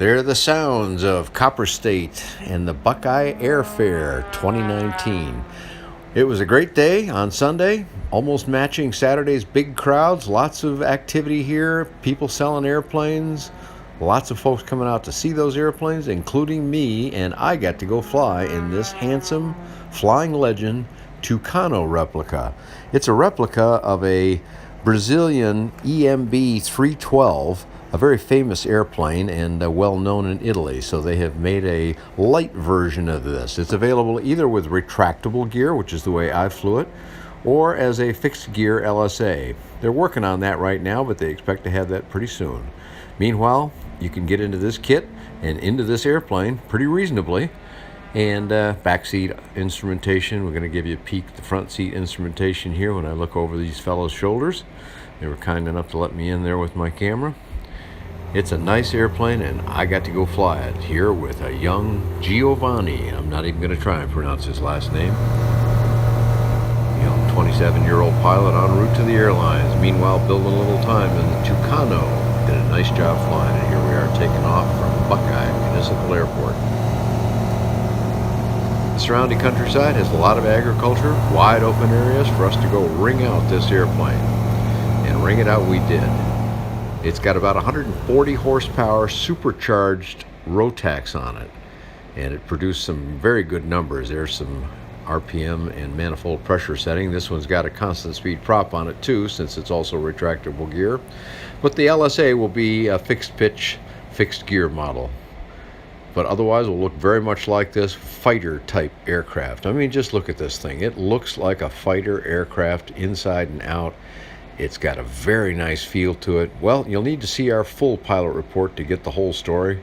They're the sounds of Copper State and the Buckeye Airfare 2019. It was a great day on Sunday, almost matching Saturday's big crowds. Lots of activity here, people selling airplanes, lots of folks coming out to see those airplanes, including me, and I got to go fly in this handsome Flying Legend Tucano replica. It's a replica of a Brazilian EMB 312, a very famous airplane and well known in Italy. So they have made a light version of this. It's available either with retractable gear, which is the way I flew it, or as a fixed gear LSA. They're working on that right now, but they expect to have that pretty soon. Meanwhile, you can get into this kit and into this airplane pretty reasonably. And backseat instrumentation. We're going to give you a peek at the front seat instrumentation here when I look over these fellows' shoulders. They were kind enough to let me in there with my camera. It's a nice airplane, and I got to go fly it here with a young Giovanni. I'm not even going to try and pronounce his last name. Young 27-year-old pilot en route to the airlines. Meanwhile, building a little time in the Tucano. Did a nice job flying, and here we are taking off from Buckeye Municipal Airport. The surrounding countryside has a lot of agriculture, wide open areas for us to go ring out this airplane. And ring it out we did. It's got about 140 horsepower supercharged Rotax on it. And it produced some very good numbers. There's some RPM and manifold pressure setting. This one's got a constant speed prop on it too, since it's also retractable gear. But the LSA will be a fixed pitch, fixed gear model. But otherwise will look very much like this fighter type aircraft. I mean, just look at this thing. It looks like a fighter aircraft inside and out. It's got a very nice feel to it. Well, you'll need to see our full pilot report to get the whole story.